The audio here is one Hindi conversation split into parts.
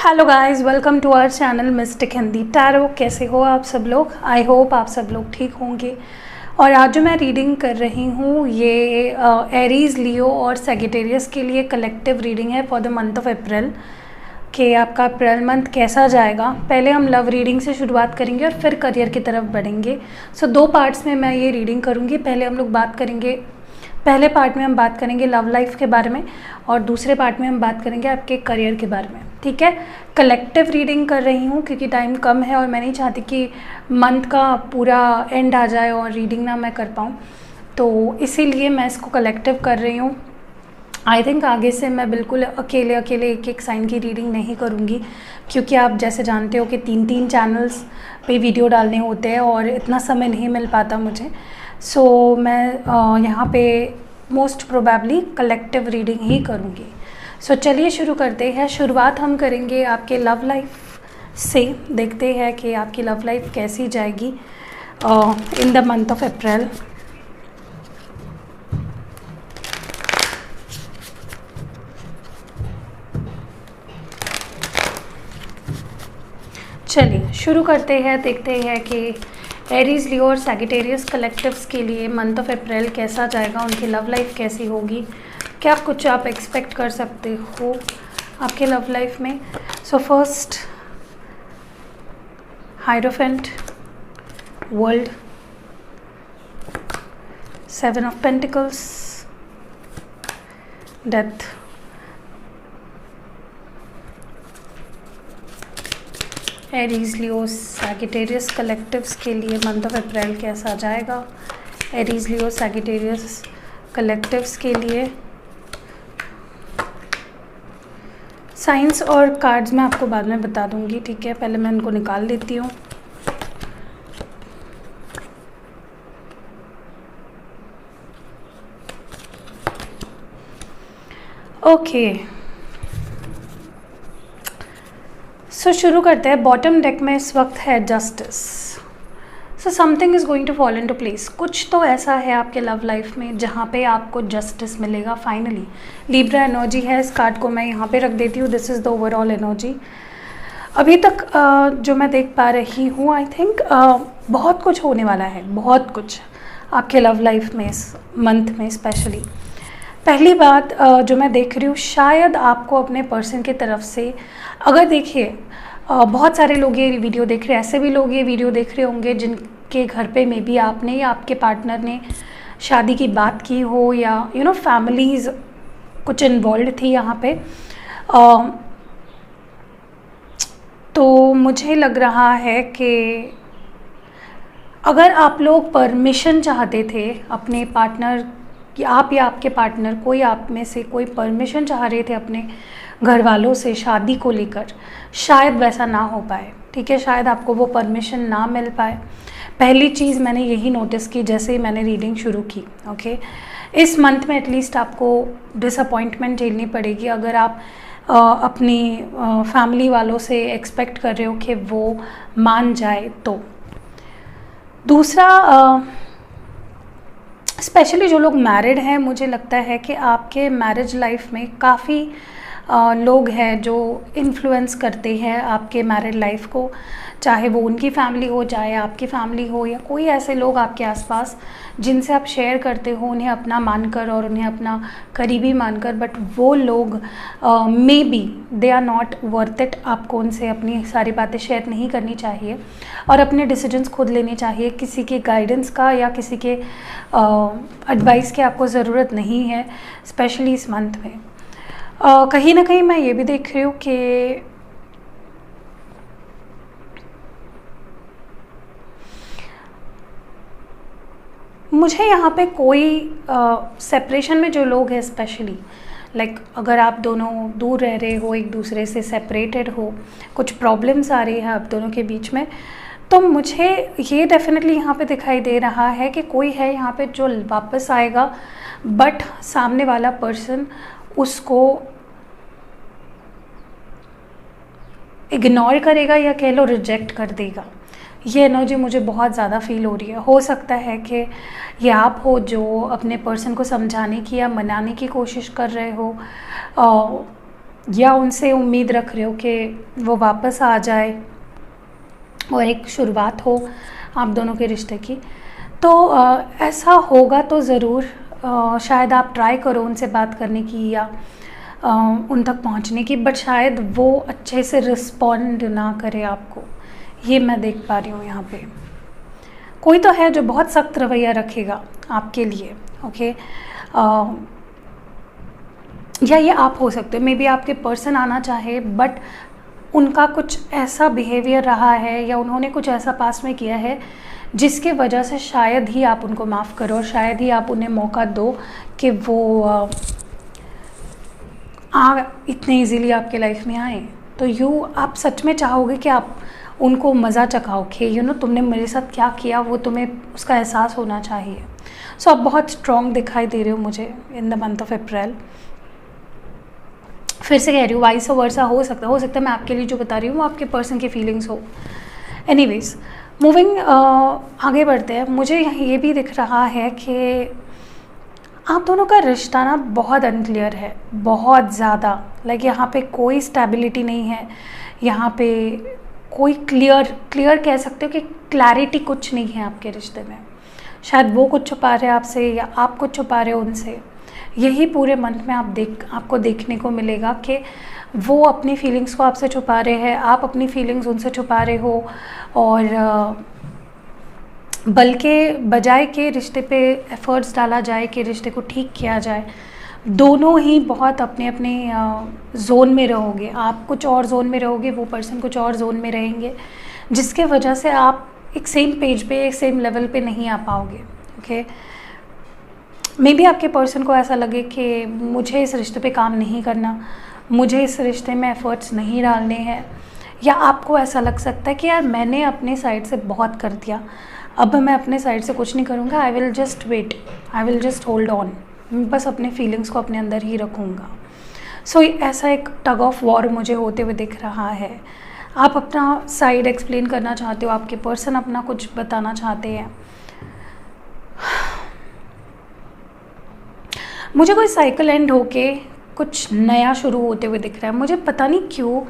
Hello guys, welcome to our channel mystic Hindi tarot. कैसे हो आप सब लोग? आई होप आप सब लोग ठीक होंगे। और आज जो मैं रीडिंग कर रही हूँ ये एरीज, लियो और सेजिटेरियस के लिए कलेक्टिव रीडिंग है फॉर द मंथ ऑफ अप्रैल। कि आपका अप्रैल मंथ कैसा जाएगा। पहले हम लव रीडिंग से शुरुआत करेंगे और फिर करियर की तरफ बढ़ेंगे। सो दो पार्ट्स में मैं ये रीडिंग करूँगी। पहले पार्ट में हम बात करेंगे लव लाइफ के बारे में और दूसरे पार्ट में हम बात करेंगे आपके करियर के बारे में। ठीक है, कलेक्टिव रीडिंग कर रही हूँ क्योंकि टाइम कम है और मैं नहीं चाहती कि मंथ का पूरा एंड आ जाए और रीडिंग ना मैं कर पाऊँ, तो इसीलिए मैं इसको कलेक्टिव कर रही हूँ। आई थिंक आगे से मैं बिल्कुल अकेले एक एक साइन की रीडिंग नहीं करूँगी क्योंकि आप जैसे जानते हो कि 3 चैनल्स पे वीडियो डालने होते हैं और इतना समय नहीं मिल पाता मुझे। सो मैं यहाँ पे मोस्ट प्रोबेबली कलेक्टिव रीडिंग ही करूँगी। सो चलिए शुरू करते हैं। शुरुआत हम करेंगे आपके लव लाइफ से। देखते हैं कि आपकी लव लाइफ कैसी जाएगी इन द मंथ ऑफ अप्रैल। चलिए शुरू करते हैं। देखते हैं कि एरीज, लियो और सैजिटेरियस कलेक्टिव्स के लिए मंथ ऑफ अप्रैल कैसा जाएगा, उनकी लव लाइफ कैसी होगी, क्या कुछ आप एक्सपेक्ट कर सकते हो आपके लव लाइफ में। So first hierophant, world, 7 of pentacles, death, Aries, Leo, Sagittarius collectives के लिए मंथ ऑफ अप्रैल कैसा जाएगा। एरीज, लियो, सैजिटेरियस कलेक्टिव्स के लिए साइंस और कार्ड्स मैं आपको बाद में बता दूंगी। ठीक है, पहले मैं इनको निकाल लेती हूँ। ओके, सो शुरू करते हैं। बॉटम डेक में इस वक्त है justice. So something is going to fall into place. कुछ तो ऐसा है आपके लव लाइफ में जहाँ पे आपको जस्टिस मिलेगा फाइनली। लिब्रा एनर्जी है, इस कार्ड को मैं यहाँ पे रख देती हूँ। This is the overall energy अभी तक जो मैं देख पा रही हूँ। आई थिंक बहुत कुछ होने वाला है, बहुत कुछ आपके लव लाइफ में इस मंथ में स्पेशली। पहली बात जो मैं देख रही हूँ, शायद आपको अपने पर्सन की तरफ से, अगर देखिए बहुत सारे लोग ये वीडियो देख रहे हैं, ऐसे भी लोग ये वीडियो देख रहे होंगे जिनके घर पे मे बी आपने या आपके पार्टनर ने शादी की बात की हो या फैमिलीज़ कुछ इन्वॉल्व थी यहाँ पे। तो मुझे लग रहा है कि अगर आप लोग परमिशन चाहते थे अपने पार्टनर कि आप या आपके पार्टनर, कोई आप में से कोई परमिशन चाह रहे थे अपने घर वालों से शादी को लेकर, शायद वैसा ना हो पाए। ठीक है, शायद आपको वो परमिशन ना मिल पाए। पहली चीज़ मैंने यही नोटिस की जैसे ही मैंने रीडिंग शुरू की। ओके, इस मंथ में एटलीस्ट आपको डिसअपॉइंटमेंट झेलनी पड़ेगी अगर आप अपनी फैमिली वालों से एक्सपेक्ट कर रहे हो कि वो मान जाए तो। दूसरा, स्पेशली जो लोग मैरिड हैं, मुझे लगता है कि आपके मैरिज लाइफ में काफ़ी लोग हैं जो इन्फ्लुएंस करते हैं आपके मैरिड लाइफ को, चाहे वो उनकी फैमिली हो, चाहे आपकी फैमिली हो, या कोई ऐसे लोग आपके आसपास जिनसे आप शेयर करते हो उन्हें अपना मानकर और उन्हें अपना करीबी मानकर, बट वो लोग maybe they are not worth it. आपको उनसे अपनी सारी बातें शेयर नहीं करनी चाहिए और अपने डिसीजंस खुद लेने चाहिए। किसी के गाइडेंस का या किसी के एडवाइस की आपको ज़रूरत नहीं है, स्पेशली इस मंथ में। कहीं ना कहीं मैं ये भी देख रही हूँ कि मुझे यहाँ पे कोई सेपरेशन में जो लोग हैं, स्पेशली लाइक अगर आप दोनों दूर रह रहे हो, एक दूसरे से सेपरेटेड हो, कुछ प्रॉब्लम्स आ रही है आप दोनों के बीच में, तो मुझे ये डेफिनेटली यहाँ पे दिखाई दे रहा है कि कोई है यहाँ पे जो वापस आएगा, बट सामने वाला पर्सन उसको इग्नोर करेगा या कह लो रिजेक्ट कर देगा। ये एनर्जी मुझे बहुत ज़्यादा फील हो रही है। हो सकता है कि ये आप हो जो अपने पर्सन को समझाने की या मनाने की कोशिश कर रहे हो, या उनसे उम्मीद रख रहे हो कि वो वापस आ जाए और एक शुरुआत हो आप दोनों के रिश्ते की, तो ऐसा होगा तो ज़रूर। शायद आप ट्राई करो उनसे बात करने की या उन तक पहुंचने की, बट शायद वो अच्छे से रिस्पॉन्ड ना करे आपको, ये मैं देख पा रही हूँ यहाँ पे। कोई तो है जो बहुत सख्त रवैया रखेगा आपके लिए, ओके। या ये आप हो सकते हो, मे बी आपके पर्सन आना चाहे बट उनका कुछ ऐसा बिहेवियर रहा है या उन्होंने कुछ ऐसा पास में किया है जिसके वजह से शायद ही आप उनको माफ़ करो और शायद ही आप उन्हें मौका दो कि वो इतने इजीली आपके लाइफ में आए। तो आप सच में चाहोगे कि आप उनको मज़ा चखाओ कि तुमने मेरे साथ क्या किया, वो तुम्हें उसका एहसास होना चाहिए। सो आप बहुत स्ट्रॉन्ग दिखाई दे रहे हो मुझे इन द मंथ ऑफ अप्रैल। फिर से कह रही हूँ, वाइस वर्सा हो सकता है मैं आपके लिए जो बता रही हूँ वो आपके पर्सन की फीलिंग्स हो। एनीवेज, मूविंग आगे बढ़ते हैं। मुझे ये भी दिख रहा है कि आप दोनों का रिश्ता ना बहुत अनक्लियर है, बहुत ज़्यादा। लाइक यहाँ पे कोई स्टेबिलिटी नहीं है, यहाँ पे कोई क्लियर कह सकते हो कि क्लैरिटी कुछ नहीं है आपके रिश्ते में। शायद वो कुछ छुपा रहे हैं आपसे या आप कुछ छुपा रहे हो उनसे। यही पूरे मंथ में आपको देखने को मिलेगा कि वो अपनी फीलिंग्स को आपसे छुपा रहे हैं, आप अपनी फीलिंग्स उनसे छुपा रहे हो, और बल्कि बजाय के रिश्ते पे एफर्ट्स डाला जाए कि रिश्ते को ठीक किया जाए, दोनों ही बहुत अपने अपने जोन में रहोगे। आप कुछ और जोन में रहोगे, वो पर्सन कुछ और जोन में रहेंगे, जिसके वजह से आप एक सेम पेज पे, एक सेम लेवल पे नहीं आ पाओगे, ओके। मे बी आपके पर्सन को ऐसा लगे कि मुझे इस रिश्ते पे काम नहीं करना, मुझे इस रिश्ते में एफर्ट्स नहीं डालने हैं, या आपको ऐसा लग सकता है कि यार मैंने अपने साइड से बहुत कर दिया, अब मैं अपने साइड से कुछ नहीं करूँगा, I will just wait, I will just hold on, बस अपने फीलिंग्स को अपने अंदर ही रखूँगा। सो ऐसा एक टग ऑफ वॉर मुझे होते हुए दिख रहा है। आप अपना साइड एक्सप्लेन करना चाहते हो, आपके पर्सन अपना कुछ बताना चाहते हैं। मुझे कोई साइकिल एंड होके कुछ नया शुरू होते हुए दिख रहा है। मुझे पता नहीं क्यों,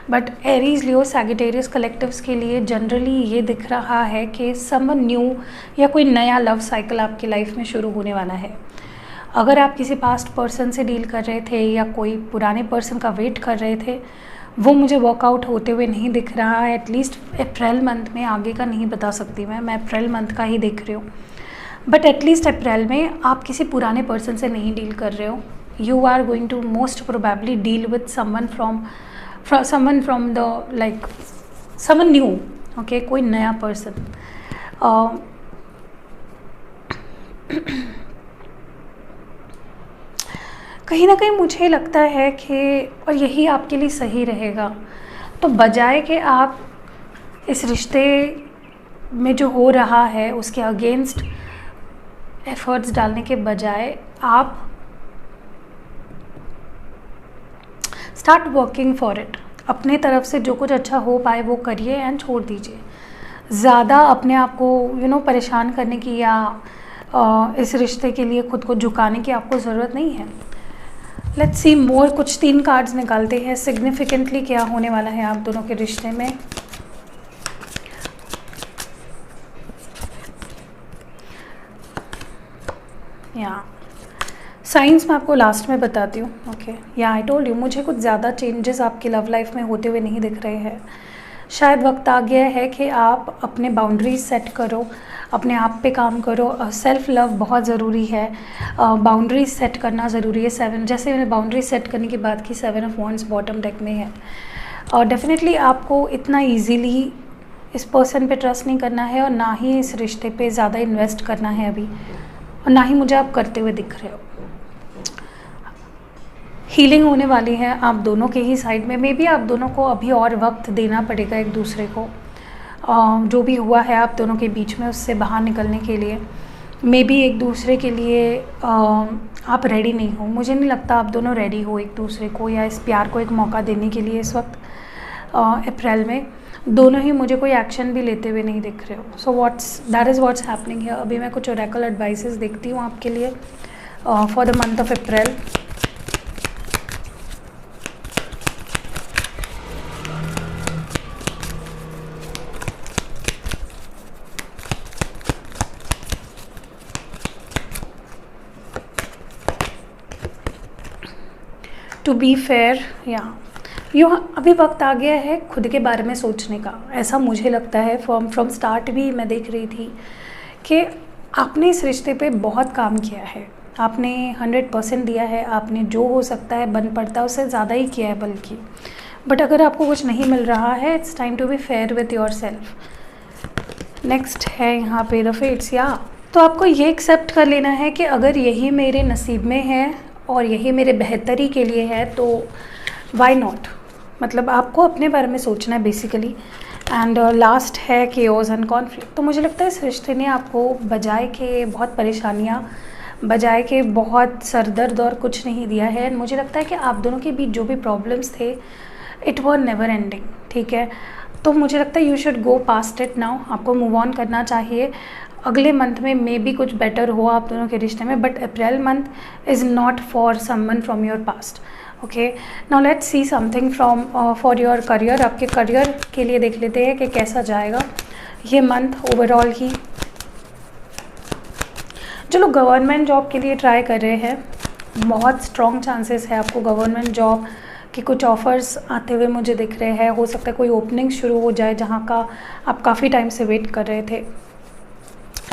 but Aries, Leo, Sagittarius collectives के लिए जनरली ये दिख रहा है कि समवन न्यू या कोई नया लव साइकिल आपकी लाइफ में शुरू होने वाला है। अगर आप किसी पास्ट पर्सन से डील कर रहे थे या कोई पुराने पर्सन का वेट कर रहे थे, वो मुझे वर्कआउट होते हुए नहीं दिख रहा है। एटलीस्ट अप्रैल मंथ में, आगे का नहीं बता सकती मैं अप्रैल मंथ का ही देख रही हूँ, बट एटलीस्ट अप्रैल में आप किसी पुराने पर्सन से नहीं डील कर रहे हो। You are going to most probably deal with someone from the like someone new, okay, कोई नया पर्सन। कहीं ना कहीं मुझे लगता है कि, और यही आपके लिए सही रहेगा, तो बजाय कि आप इस रिश्ते में जो हो रहा है उसके अगेंस्ट एफर्ट्स डालने के बजाय आप स्टार्ट वर्किंग फॉर इट। अपने तरफ से जो कुछ अच्छा हो पाए वो करिए एंड छोड़ दीजिए। ज़्यादा अपने आप को परेशान करने की या इस रिश्ते के लिए खुद को झुकाने की आपको ज़रूरत नहीं है। लेट्स सी मोर। कुछ 3 कार्ड्स निकालते हैं, सिग्निफिकेंटली क्या होने वाला है आप दोनों के रिश्ते में। या साइंस मैं आपको लास्ट में बताती हूँ, ओके। या आई टोल्ड यू, मुझे कुछ ज़्यादा चेंजेस आपकी लव लाइफ में होते हुए नहीं दिख रहे हैं। शायद वक्त आ गया है कि आप अपने बाउंड्रीज सेट करो, अपने आप पे काम करो। सेल्फ लव बहुत ज़रूरी है, बाउंड्रीज सेट करना ज़रूरी है। 7, जैसे मैंने बाउंड्रीज सेट करने की बात की, 7 ऑफ वॉन्ड्स बॉटम डेक में है। और डेफिनेटली आपको इतना ईजीली इस पर्सन पे ट्रस्ट नहीं करना है और ना ही इस रिश्ते पे ज़्यादा इन्वेस्ट करना है अभी, और ना ही मुझे आप करते हुए दिख रहे हो। हीलिंग होने वाली है आप दोनों के ही साइड में। मे बी आप दोनों को अभी और वक्त देना पड़ेगा एक दूसरे को, जो भी हुआ है आप दोनों के बीच में उससे बाहर निकलने के लिए। मे बी एक दूसरे के लिए आप रेडी नहीं हो। मुझे नहीं लगता आप दोनों रेडी हो एक दूसरे को या इस प्यार को एक मौका देने के लिए इस वक्त। अप्रैल में दोनों ही मुझे कोई एक्शन भी लेते हुए नहीं दिख रहे हो। सो दैट इज़ व्हाट्स हैपनिंग है। अभी मैं कुछ ओरेकल एडवाइसेस देखती हूँ आपके लिए for the month of April. To be fair, या यू अभी वक्त आ गया है खुद के बारे में सोचने का, ऐसा मुझे लगता है। फ्रॉम स्टार्ट भी मैं देख रही थी कि आपने इस रिश्ते पे बहुत काम किया है, आपने 100% दिया है, आपने जो हो सकता है बन पड़ता है उससे ज़्यादा ही किया है बल्कि। बट अगर आपको कुछ नहीं मिल रहा है, it's time to be fair with yourself. Next है यहाँ पे द फेट्स, या तो आपको ये एक्सेप्ट कर लेना है कि अगर यही मेरे नसीब में है और यही मेरे बेहतरी के लिए है तो वाई नॉट, मतलब आपको अपने बारे में सोचना है बेसिकली। एंड लास्ट है केओस एंड कॉन्फ्लिक्ट। तो मुझे लगता है इस रिश्ते ने आपको बजाय के बहुत परेशानियाँ, बजाय के बहुत सरदर्द और कुछ नहीं दिया है। एंड मुझे लगता है कि आप दोनों के बीच जो भी प्रॉब्लम्स थे इट वर नेवर एंडिंग, ठीक है। तो मुझे लगता है you should go past it now, आपको मूव ऑन करना चाहिए। अगले मंथ में मे बी कुछ बेटर हो आप दोनों के रिश्ते में, but April month is not for someone from your past. Okay, now let's see something from for your career. आपके करियर के लिए देख लेते हैं कि कैसा जाएगा ये मंथ ओवरऑल ही। जो लोग गवर्नमेंट जॉब के लिए ट्राई कर रहे हैं, बहुत स्ट्रॉन्ग चांसेस है आपको गवर्नमेंट जॉब के कुछ ऑफ़र्स आते हुए मुझे दिख रहे हैं। हो सकता है कोई ओपनिंग शुरू हो जाए जहाँ का आप काफ़ी टाइम से वेट कर रहे थे।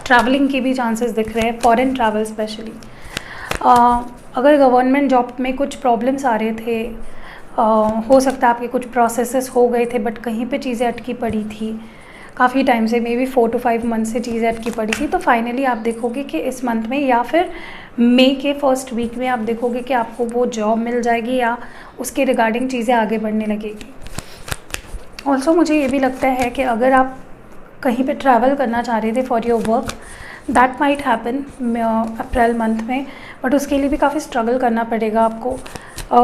ट्रैवलिंग की भी चांसेस दिख रहे हैं, फॉरेन ट्रैवल स्पेशली। अगर गवर्नमेंट जॉब में कुछ प्रॉब्लम्स आ रहे थे, हो सकता है आपके कुछ प्रोसेसेस हो गए थे बट कहीं पे चीज़ें अटकी पड़ी थी काफ़ी टाइम से, मे बी 4 to 5 मंथ से चीज़ें अटकी पड़ी थी। तो फाइनली आप देखोगे कि इस मंथ में या फिर मई के फर्स्ट वीक में आप देखोगे कि आपको वो जॉब मिल जाएगी या उसके रिगार्डिंग चीज़ें आगे बढ़ने लगेगी। ऑल्सो मुझे ये भी लगता है कि अगर आप कहीं पे ट्रैवल करना चाह रहे थे for your work, that might happen April month में, बट उसके लिए भी काफ़ी स्ट्रगल करना पड़ेगा आपको।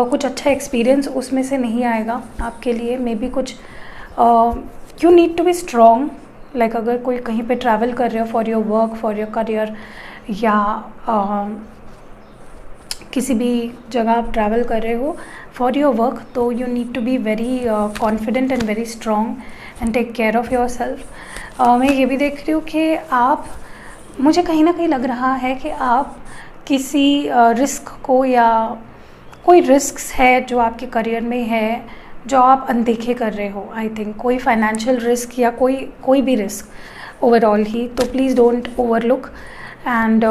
कुछ अच्छा एक्सपीरियंस उसमें से नहीं आएगा आपके लिए। मे बी कुछ you need to be strong, like अगर कोई कहीं पे ट्रैवल कर रहे हो for your work, for your career, या किसी भी जगह आप ट्रैवल कर रहे हो फॉर योर वर्क, तो you need to be very confident and very strong and take care of yourself. मैं ये भी देख रही हूँ कि आप, मुझे कहीं ना कहीं लग रहा है कि आप किसी रिस्क को, या कोई रिस्क्स है जो आपके करियर में है जो आप अनदेखे कर रहे हो। आई थिंक कोई फाइनेंशियल रिस्क या कोई भी रिस्क ओवरऑल ही। तो please don't overlook and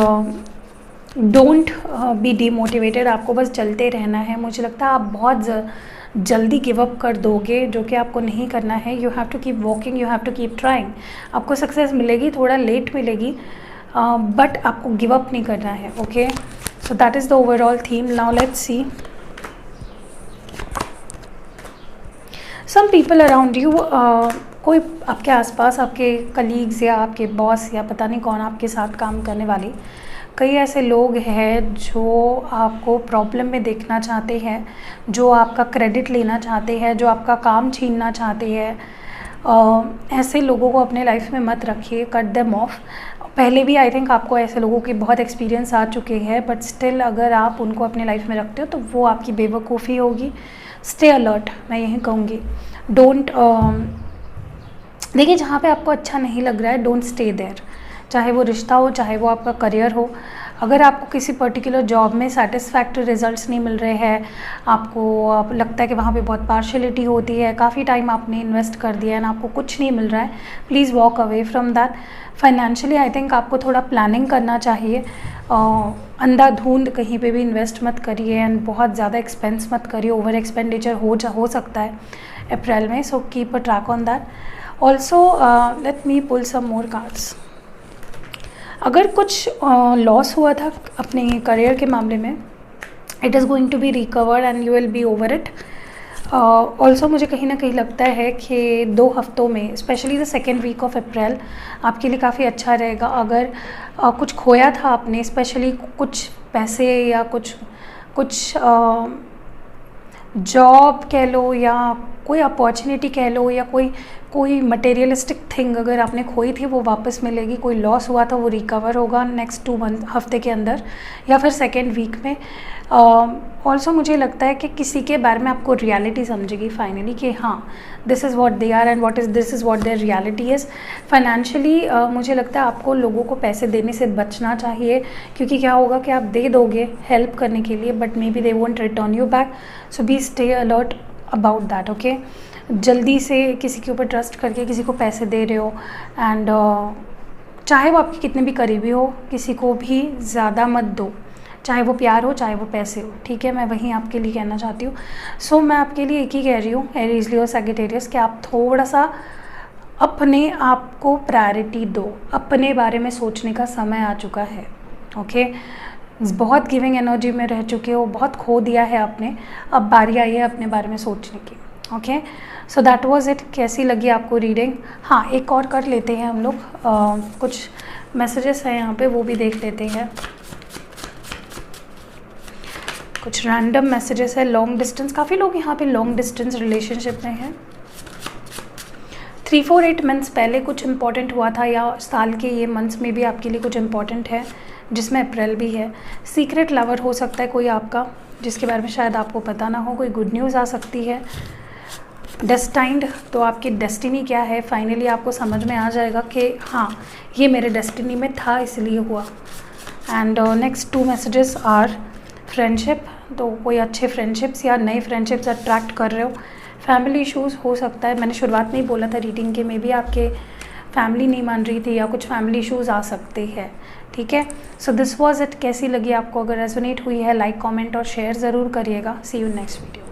don't be demotivated. आपको बस चलते रहना है। मुझे लगता है आप बहुत जल्दी गिव अप कर दोगे, जो कि आपको नहीं करना है। You have to keep walking, you have to keep trying. आपको सक्सेस मिलेगी, थोड़ा लेट मिलेगी, बट आपको गिव अप नहीं करना है। Okay, so that is the overall theme. Now let's see some people around you. कोई आपके आसपास, आपके कलीग्स या आपके बॉस या पता नहीं कौन आपके साथ काम करने वाले, कई ऐसे लोग हैं जो आपको प्रॉब्लम में देखना चाहते हैं, जो आपका क्रेडिट लेना चाहते हैं, जो आपका काम छीनना चाहते हैं। ऐसे लोगों को अपने लाइफ में मत रखिए, कट देम ऑफ। पहले भी आई थिंक आपको ऐसे लोगों के बहुत एक्सपीरियंस आ चुके हैं, बट स्टिल अगर आप उनको अपने लाइफ में रखते हो तो वो आपकी बेवकूफ़ी होगी। स्टे अलर्ट, मैं यही कहूँगी। डोंट देखिए, जहाँ पे आपको अच्छा नहीं लग रहा है, डोंट स्टे देयर। चाहे वो रिश्ता हो, चाहे वो आपका करियर हो। अगर आपको किसी पर्टिकुलर जॉब में सेटिस्फैक्टरी रिजल्ट्स नहीं मिल रहे हैं, आपको लगता है कि वहाँ पे बहुत पार्शियलिटी होती है, काफ़ी टाइम आपने इन्वेस्ट कर दिया है ना, आपको कुछ नहीं मिल रहा है, please walk away from that. Financially I think आपको थोड़ा प्लानिंग करना चाहिए। अंधाधुंध कहीं पे भी इन्वेस्ट मत करिए एंड बहुत ज़्यादा एक्सपेंस मत करिए। ओवर एक्सपेंडिचर हो सकता है अप्रैल में, so keep a track on that. Also let me pull some more cards. अगर कुछ लॉस हुआ था अपने करियर के मामले में, it is going to be recovered and you will be over it. Also मुझे कहीं ना कहीं लगता है कि 2 हफ्तों में, specially the second week of April, आपके लिए काफ़ी अच्छा रहेगा। अगर कुछ खोया था आपने, स्पेशली कुछ पैसे या कुछ जॉब कह लो या कोई अपॉर्चुनिटी कह लो या कोई मटेरियलिस्टिक थिंग अगर आपने खोई थी वो वापस मिलेगी, कोई लॉस हुआ था वो रिकवर होगा नेक्स्ट 2 हफ्ते के अंदर या फिर सेकेंड वीक में। ऑल्सो मुझे लगता है कि किसी के बारे में आपको रियलिटी समझेगी फाइनली कि हाँ this is what they are and this is what their reality is. Financially मुझे लगता है आपको लोगों को पैसे देने से बचना चाहिए, क्योंकि क्या होगा कि आप दे दोगे हेल्प करने के लिए but may be they won't return you back. So be stay alert about that, okay. जल्दी से किसी के ऊपर ट्रस्ट करके किसी को पैसे दे रहे हो एंड चाहे वो आपके कितने भी करीबी हो, किसी को भी ज़्यादा मत दो, चाहे वो प्यार हो चाहे वो पैसे हो, ठीक है। मैं वहीं आपके लिए कहना चाहती हूँ। सो मैं आपके लिए एक ही कह रही हूँ, एरीज लियो सैजिटेरियस, कि आप थोड़ा सा अपने आप को प्रायोरिटी दो, अपने बारे में सोचने का समय आ चुका है, ओके। बहुत गिविंग एनर्जी में रह चुके हो, बहुत खो दिया है आपने, अब बारी आई है अपने बारे में सोचने की, okay. So that was it. कैसी लगी आपको रीडिंग? हाँ, एक और कर लेते हैं हम लोग, कुछ मैसेजेस हैं यहाँ पे वो भी देख लेते हैं। कुछ रैंडम मैसेजेस है। लॉन्ग डिस्टेंस, काफ़ी लोग यहाँ पे लॉन्ग डिस्टेंस रिलेशनशिप में हैं। 3-4-8 मंथ्स पहले कुछ इंपॉर्टेंट हुआ था या साल के ये मंथ्स में भी आपके लिए कुछ इंपॉर्टेंट है, जिसमें अप्रैल भी है। सीक्रेट लवर हो सकता है कोई आपका, जिसके बारे में शायद आपको पता ना हो। कोई गुड न्यूज़ आ सकती है। डेस्टाइंड, तो आपकी डेस्टिनी क्या है फाइनली आपको समझ में आ जाएगा कि हाँ ये मेरे डेस्टिनी में था इसलिए हुआ। And next 2 messages are friendship, तो कोई अच्छे फ्रेंडशिप्स या नए फ्रेंडशिप्स अट्रैक्ट कर रहे हो। फैमिली इश्यूज़ हो सकता है, मैंने शुरुआत में ही बोला था रीडिंग के, में भी आपके फैमिली नहीं मान रही थी या कुछ फैमिली इश्यूज़ आ सकते हैं, ठीक है। So this was it. कैसी लगी आपको? अगर रेजोनेट हुई है लाइक कमेंट और शेयर ज़रूर करिएगा। सी यू नेक्स्ट वीडियो।